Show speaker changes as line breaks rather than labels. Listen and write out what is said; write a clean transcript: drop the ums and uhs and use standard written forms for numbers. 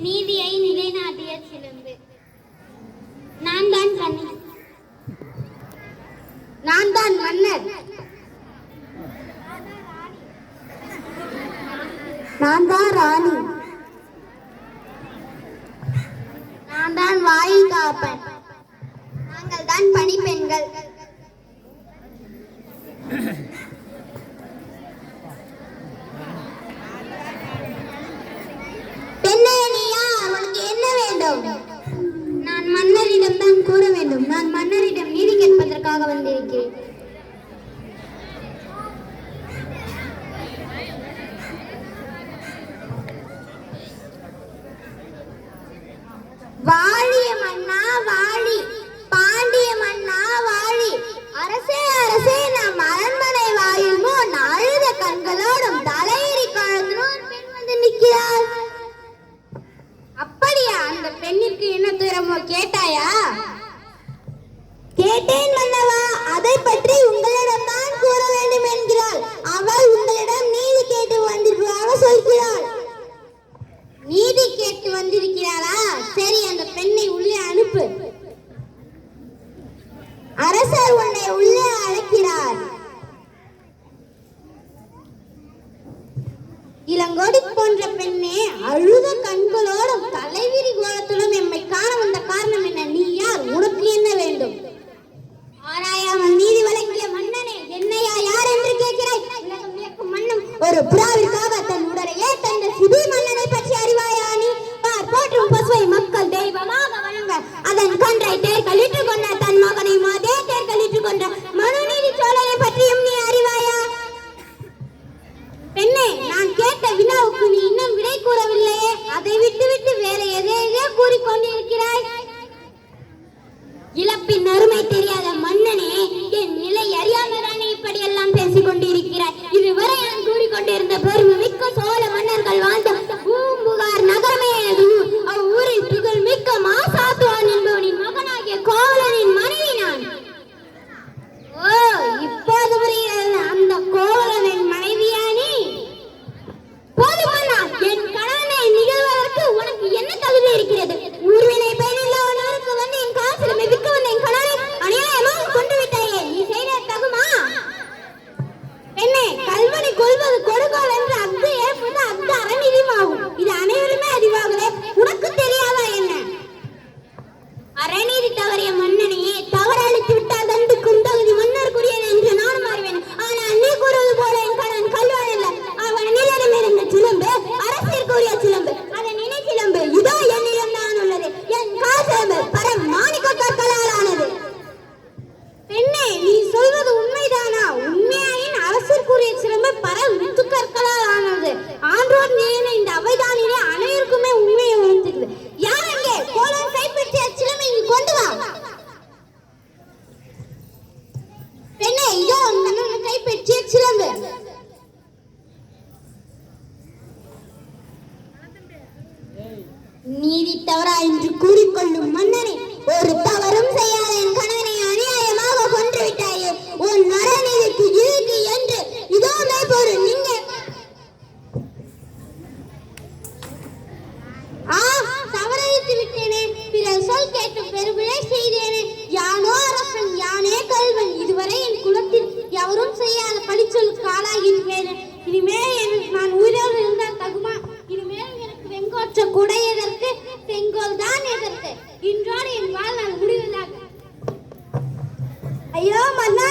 நீதியை நிலைநாட்டிய சிலம்பு. நான் தான் நான் தான் மன்னர். நான் தான் ராணி. நான் தான் வாயில் காப்பன். நாங்கள் தான் பணிப்பெண்கள். நான் மன்னரிடம் தான் கூற வேண்டும். நான் மன்னரிடம் நீதி கேட்பதற்காக வந்திருக்கிறேன். வாழிய மன்னா வாழி, பாண்டிய மன்னா வாழி. அரசே அரசே, நாம் அரண்மனை வாயில் முன் அழுத கண்களோடும் தலையேறி கழந்தும் ஒரு பெண் வந்து நிற்கிறாள். அப்படியா? அந்த பெண்ணிற்கு என்ன துயரமோ கேட்டாயா? கேட்டேன் மன்னவா. அதை பற்றி உங்களிடம் தான் கூற வேண்டும் என்கிறாள். அவள் உங்களிடம் நீதி கேட்டு வந்திருப்பதாக சொல்கிறாள். நீதி கேட்டு வந்திருக்கிறாளா? சரி, அந்த பெண்ணை உள்ளே அனுப்பு. அரசர் உன்னை உள்ளே அழைக்கிறார். இளங்கோடி போன்ற பெண்ணே, அழுத கண்களோடும் தலைவிரி கோலத்துடன் எம்மை காண வந்த காரணம் என்ன? நீ யார்? உனக்கு என்ன வேண்டும்? ஆராயாமல் நீதி வழங்கிய மன்னனே, என்னையா யார் என்று கேட்கிறாய்? உலகம் வியக்கும் மன்னம் ஒரு புறாவிற்காக தன் உடலையே தந்த சிபி மன்னனை பற்றி அறிவாயா நீ? போற்றும் பசுவை மக்கள் தெய்வமாக வணங்க அதன் கன்றை தேர்களிட்டுக் கொண்ட தன் மகனை அதே தேர்களிட்டுக் கொண்ட மனுநீதி சோழனை பற்றியும் நீ அறிவாயா? பெண்ணே, நான் கேட்ட வினாவுக்கு நீ இன்னும் விடை கூறவில்லையே. அதை விட்டுவிட்டு வேற எதையோ கூறிக்கொண்டிருக்கிறாய். இழப்பின் அருமை தெரியாத மன்னனே, என் நிலை அறியாமதானே இப்படியெல்லாம் பேசிக் கொண்டிருக்கிறாய். இதுவரை நான் கூறிக்கொண்டிருந்த பெருமை மிக்க சோழ மன்னர்கள் வாழ்ந்த பூம்புகார் நகரமே அவ்வூரில் புகழ் மிக்க மாசாத்துவான் என்பவனின் மகனாகிய கோவலனின் மனைவி நான். ஓ, இப்போது புரிகிறது. அந்த கோவலனின் மனைவியா நீ? போதுமன்னா, என் கணவனை நிகழ்வதற்கு உனக்கு என்ன தகுதி இருக்கிறது? ஊர்வினை பயனில்லாதவனுக்கு வந்து என் காசில் மிதிக்க வந்த என் கணவனை அநியாயமாக கொண்டு விட்டாயே, நீ செய்த தகுமா? பெண்ணே, கல்வனை கொள்வது கொடுகோல் என்று அத்து ஏற்பது அத்து அறநீதிமாகும். இது அனைவருமே அறிவாகவே. உனக்கு தெரியாதா என்ன? அறநீதி தவறிய மன்னனையே தவறளித்து விட்டால் தண்டுக்கும் தகுதி மன்னருக்குரியது என்று நானும் அறிவேன். ஆனால் நீ கூறுவது போல என் கணவன் கல்வன் அல்ல. அவன் நிலம் இருந்த சிலம்பு அரசிற்குரிய சிலம்பு, அதன் இணை சிலம்பு இதோ என்னிடம் தான் உள்ளது. என் காசிலம்பு பரம் மாணிக்க கற்களால் ஆனது. பெண்ணே, நீ சொல்வது உண்மைதானா? உண்மையாயின் அரசிற்குரிய சிலம்பு பரம் முத்து கற்களால் ஆனது. ஆன்றோர் நீன இந்த அவைதானிலே அனைவருக்குமே உண்மையை உணர்த்துகிறது. யார் அங்கே? கோலம் கைப்பற்றிய சிலம்பை நீ கொண்டு வா. பெண்ணே, இதோ கைப்பற்றிய சிலம்பு. நீதி தவறா என்று கூறிக்கொள்ளும் மன்னனே, ஒரு தவறும் செய்யாத என் கணவனை அநியாயமாக கொன்று விட்டாயே. உன் நரநீதிக்கு இருக்கு என்று இதோ மேற்பொரு நீங்க தவறளித்து விட்டேனே. பிறர் சொல் கேட்டு பெருபிழை செய்தேனே. யானோ அரசன், யானே கல்வன். இதுவரை என் குலத்தில் எவரும் செய்யாத பழிச்சொலுக்கு ஆளாகியிருக்கிறேன். இனிமேல் நான் உயிரோடு இருந்தால் தகுமா? இனிமேல் எனக்கு வெங்கோற்ற குடை எதற்கு? செங்கோல் தான் எதற்கு? இன்றோடு என் வாழ்நாள் முடிவதாக. ஐயோ மன்னா,